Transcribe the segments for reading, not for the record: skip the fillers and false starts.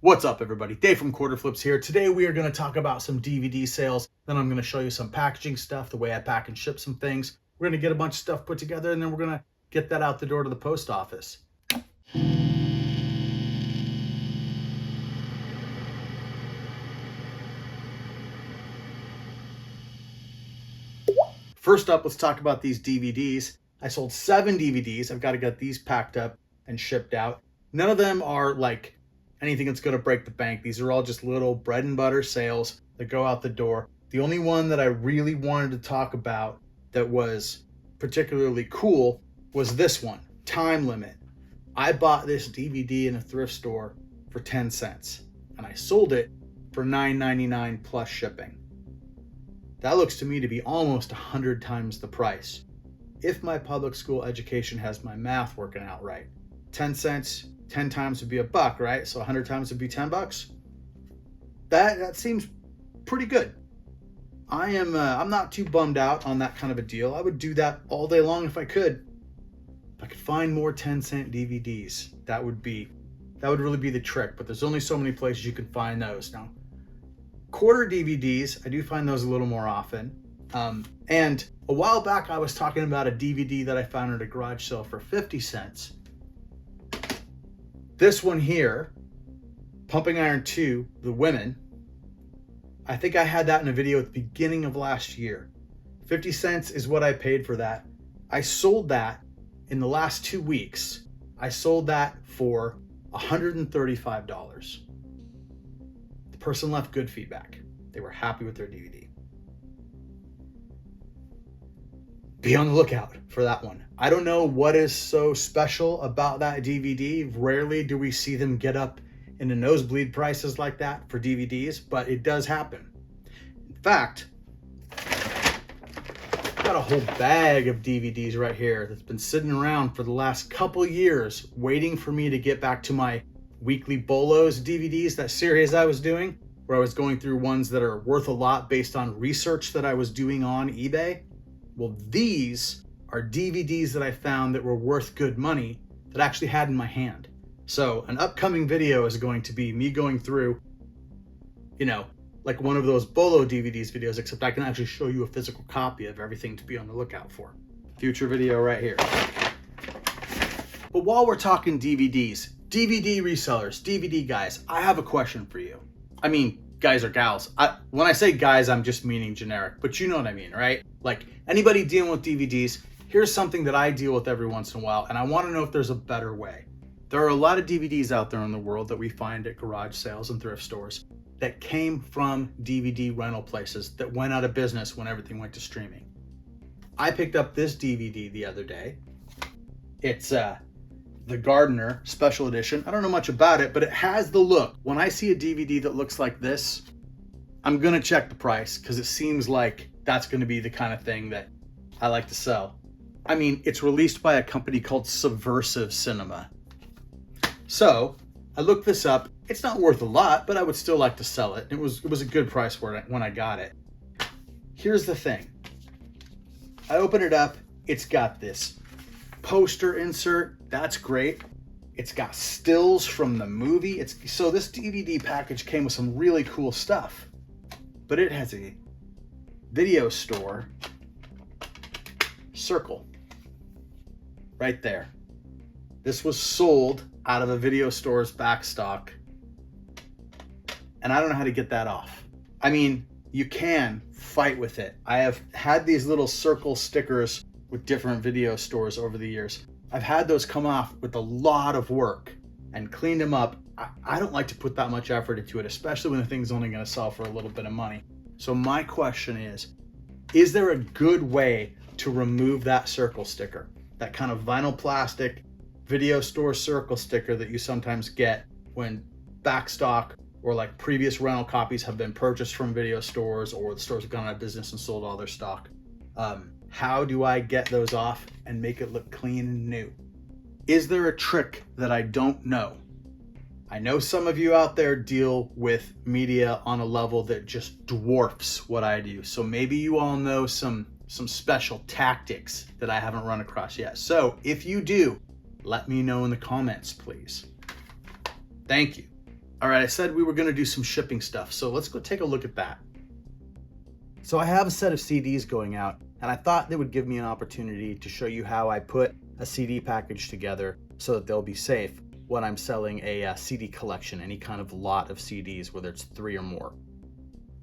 What's up, everybody? Dave from Quarter Flips here. Today we are going to talk about some DVD sales. Then I'm going to show you some packaging stuff, the way I pack and ship some things. We're going to get a bunch of stuff put together, and then we're going to get that out the door to the post office. First up, let's talk about these DVDs. I sold 7 DVDs. I've got to get these packed up and shipped out. None of them are like anything that's going to break the bank. These are all just little bread and butter sales that go out the door. The only one that I really wanted to talk about that was particularly cool was this one, Time Limit. I bought this DVD in a thrift store for 10 cents and I sold it for $9.99 plus shipping. That looks to me to be almost 100 times the price. If my public school education has my math working out right. 10 cents, 10 times would be $1, right? So 100 times would be 10 bucks. That seems pretty good. I'm not too bummed out on that kind of a deal. I would do that all day long if I could. If I could find more 10-cent DVDs, that would really be the trick. But there's only so many places you can find those. Now, quarter DVDs, I do find those a little more often. And a while back, I was talking about a DVD that I found at a garage sale for 50 cents. This one here, Pumping Iron 2, The Women, I think I had that in a video at the beginning of last year. 50 cents is what I paid for that. I sold that in the last 2 weeks. I sold that for $135. The person left good feedback. They were happy with their DVD. Be on the lookout for that one. I don't know what is so special about that DVD. Rarely do we see them get up into nosebleed prices like that for DVDs, but it does happen. In fact, I've got a whole bag of DVDs right here that's been sitting around for the last couple years waiting for me to get back to my weekly Bolos DVDs, that series I was doing, where I was going through ones that are worth a lot based on research that I was doing on eBay. Well, these are DVDs that I found that were worth good money that I actually had in my hand. So an upcoming video is going to be me going through, like one of those Bolo DVDs videos, except I can actually show you a physical copy of everything to be on the lookout for. Future video right here. But while we're talking DVDs, DVD resellers, DVD guys, I have a question for you. I mean, guys or gals. When I say guys, I'm just meaning generic, but you know what I mean, right? Like anybody dealing with DVDs, here's something that I deal with every once in a while, and I want to know if there's a better way. There are a lot of DVDs out there in the world that we find at garage sales and thrift stores that came from DVD rental places that went out of business when everything went to streaming. I picked up this DVD the other day. It's the Gardener Special Edition. I don't know much about it, but it has the look. When I see a DVD that looks like this, I'm gonna check the price because it seems like that's gonna be the kind of thing that I like to sell. I mean, it's released by a company called Subversive Cinema. So I looked this up. It's not worth a lot, but I would still like to sell it. It was a good price for it when I got it. Here's the thing. I open it up. It's got this poster insert. That's great. It's got stills from the movie. So this DVD package came with some really cool stuff, but it has a video store circle right there. This was sold out of a video store's back stock, and I don't know how to get that off. I mean, you can fight with it. I have had these little circle stickers with different video stores over the years. I've had those come off with a lot of work and cleaned them up. I don't like to put that much effort into it, especially when the thing's only going to sell for a little bit of money. So my question is there a good way to remove that circle sticker? That kind of vinyl plastic video store circle sticker that you sometimes get when backstock or like previous rental copies have been purchased from video stores or the stores have gone out of business and sold all their stock. How do I get those off and make it look clean and new? Is there a trick that I don't know? I know some of you out there deal with media on a level that just dwarfs what I do. So maybe you all know some special tactics that I haven't run across yet. So if you do, let me know in the comments, please. Thank you. All right, I said we were gonna do some shipping stuff, so let's go take a look at that. So I have a set of CDs going out, and I thought that would give me an opportunity to show you how I put a CD package together so that they'll be safe when I'm selling a CD collection, any kind of lot of CDs, whether it's 3 or more.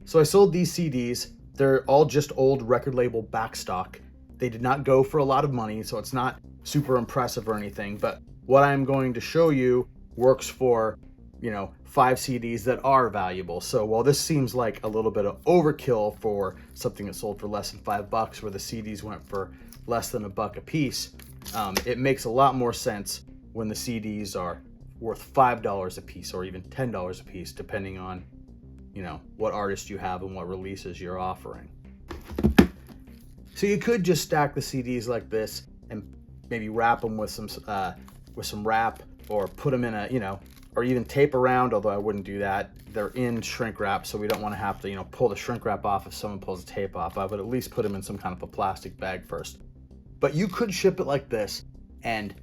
So I sold these CDs. They're all just old record label backstock. They did not go for a lot of money, so it's not super impressive or anything, but what I'm going to show you works for, 5 CDs that are valuable. So while this seems like a little bit of overkill for something that sold for less than $5, where the CDs went for less than $1 a piece, it makes a lot more sense when the CDs are worth $5 a piece or even $10 a piece, depending on, what artist you have and what releases you're offering. So you could just stack the CDs like this and maybe wrap them with some wrap, or put them in a, or even tape around, although I wouldn't do that. They're in shrink wrap, so we don't want to have to, pull the shrink wrap off if someone pulls the tape off. I would at least put them in some kind of a plastic bag first. But you could ship it like this, and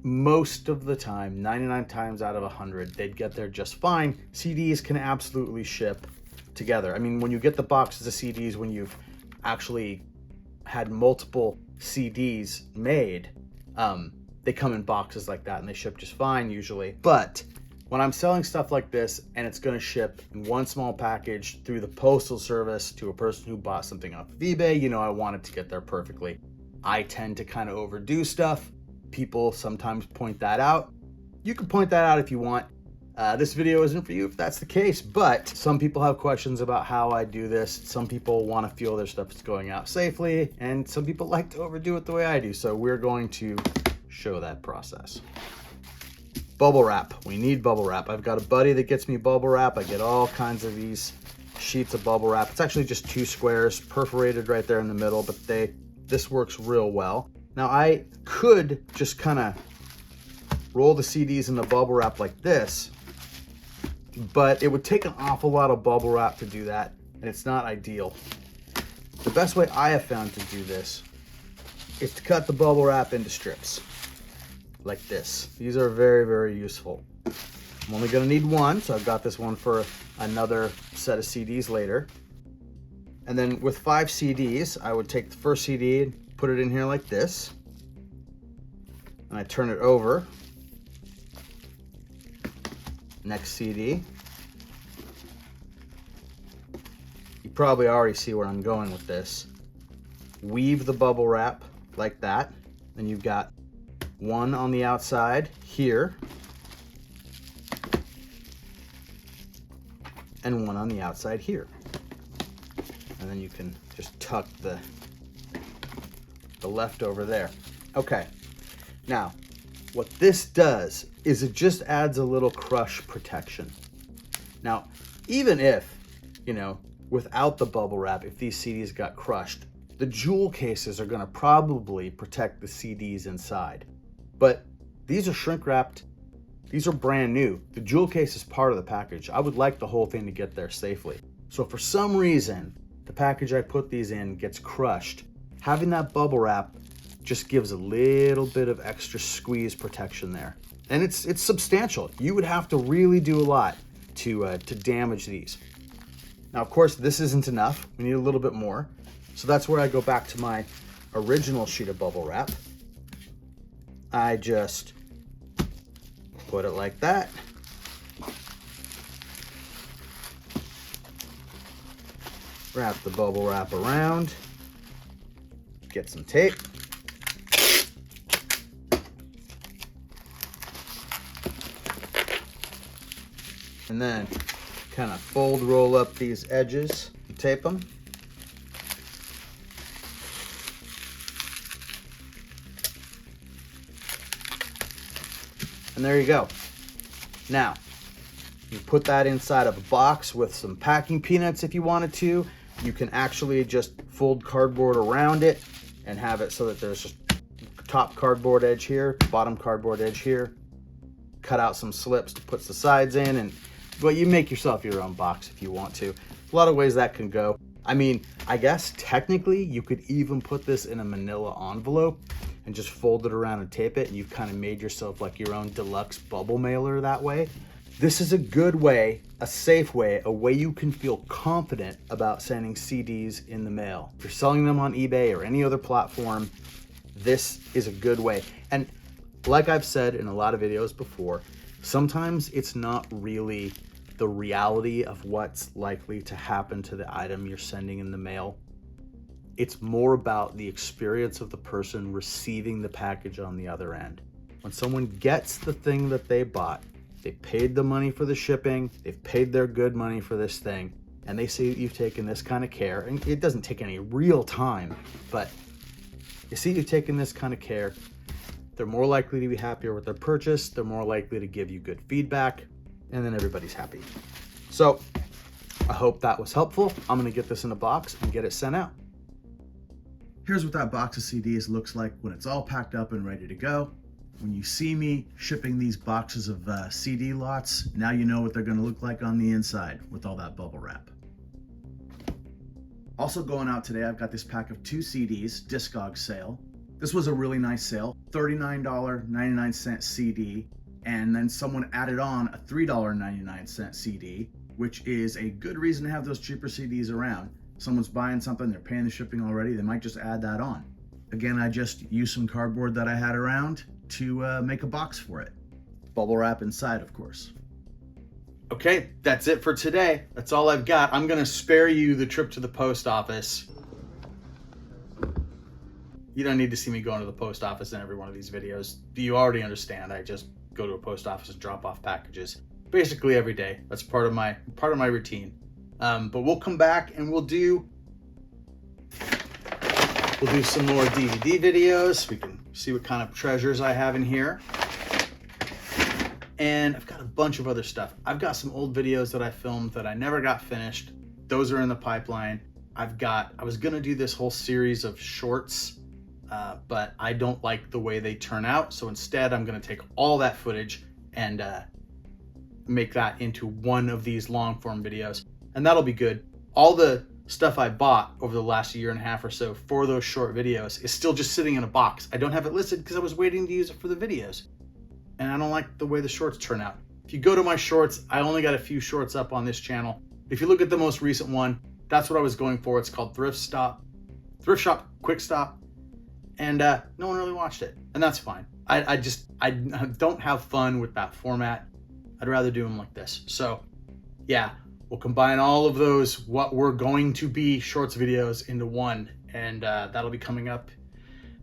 most of the time, 99 times out of 100, they'd get there just fine. CDs can absolutely ship together. I mean, when you get the boxes of CDs, when you've actually had multiple CDs made, they come in boxes like that and they ship just fine usually. But when I'm selling stuff like this and it's going to ship in one small package through the postal service to a person who bought something off of eBay, I want it to get there perfectly. I tend to kind of overdo stuff. People sometimes point that out. You can point that out if you want. This video isn't for you if that's the case, but some people have questions about how I do this. Some people want to feel their stuff is going out safely, and some people like to overdo it the way I do. So we're going to show that process. Bubble wrap. We need bubble wrap. I've got a buddy that gets me bubble wrap. I get all kinds of these sheets of bubble wrap. It's actually just 2 squares perforated right there in the middle, but this works real well. Now I could just kind of roll the CDs in the bubble wrap like this, but it would take an awful lot of bubble wrap to do that, and it's not ideal. The best way I have found to do this is to cut the bubble wrap into strips like this. These are very, very useful. I'm only gonna need one, so I've got this one for another set of CDs later. And then with 5 CDs, I would take the first CD and put it in here like this, and I turn it over. Next CD. You probably already see where I'm going with this. Weave the bubble wrap like that. Then you've got one on the outside here, and one on the outside here. And then you can just tuck the leftover there. Okay, now what this does is it just adds a little crush protection. Now, even if, without the bubble wrap, if these CDs got crushed, the jewel cases are going to probably protect the CDs inside. But these are shrink wrapped. These are brand new. The jewel case is part of the package. I would like the whole thing to get there safely. So if for some reason the package I put these in gets crushed, having that bubble wrap just gives a little bit of extra squeeze protection there. And it's substantial. You would have to really do a lot to damage these. Now, of course, this isn't enough. We need a little bit more. So that's where I go back to my original sheet of bubble wrap. I just put it like that. Wrap the bubble wrap around. Get some tape. And then kind of fold roll up these edges and tape them. And there you go. Now, you put that inside of a box with some packing peanuts if you wanted to. You can actually just fold cardboard around it and have it so that there's just top cardboard edge here, bottom cardboard edge here. Cut out some slips to put the sides in, but you make yourself your own box if you want to. A lot of ways that can go. I mean, I guess technically you could even put this in a manila envelope and just fold it around and tape it, and you've kind of made yourself like your own deluxe bubble mailer that way. This is a good way, a safe way, a way you can feel confident about sending CDs in the mail. If you're selling them on eBay or any other platform, this is a good way. And like I've said in a lot of videos before, sometimes it's not really the reality of what's likely to happen to the item you're sending in the mail. It's more about the experience of the person receiving the package on the other end. When someone gets the thing that they bought, they paid the money for the shipping, they've paid their good money for this thing, and they see you've taken this kind of care, and it doesn't take any real time, but you see you've taken this kind of care, they're more likely to be happier with their purchase, they're more likely to give you good feedback, and then everybody's happy. So I hope that was helpful. I'm gonna get this in a box and get it sent out. Here's what that box of CDs looks like when it's all packed up and ready to go. When you see me shipping these boxes of CD lots, now you know what they're gonna look like on the inside with all that bubble wrap. Also going out today, I've got this pack of 2 CDs, Discogs sale. This was a really nice sale, $39.99 CD, and then someone added on a $3.99 CD, which is a good reason to have those cheaper CDs around. Someone's buying something, they're paying the shipping already, they might just add that on. Again, I just used some cardboard that I had around to make a box for it. Bubble wrap inside, of course. Okay, that's it for today. That's all I've got. I'm gonna spare you the trip to the post office. You don't need to see me going to the post office in every one of these videos. You already understand. I just go to a post office and drop off packages basically every day. That's part of my routine. But we'll come back and we'll do some more DVD videos. We can see what kind of treasures I have in here. And I've got a bunch of other stuff. I've got some old videos that I filmed that I never got finished. Those are in the pipeline. I was gonna do this whole series of shorts, but I don't like the way they turn out. So instead, I'm gonna take all that footage and make that into one of these long form videos. And that'll be good. All the stuff I bought over the last year and a half or so for those short videos is still just sitting in a box. I don't have it listed because I was waiting to use it for the videos. And I don't like the way the shorts turn out. If you go to my shorts, I only got a few shorts up on this channel. If you look at the most recent one, that's what I was going for. It's called Thrift Shop Quick Stop. And no one really watched it. And that's fine. I don't have fun with that format. I'd rather do them like this. So yeah, we'll combine all of those, what were going to be shorts videos into one. And that'll be coming up,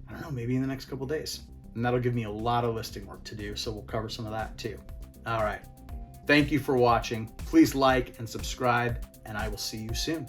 I don't know, maybe in the next couple days. And that'll give me a lot of listing work to do. So we'll cover some of that too. All right. Thank you for watching. Please like and subscribe, and I will see you soon.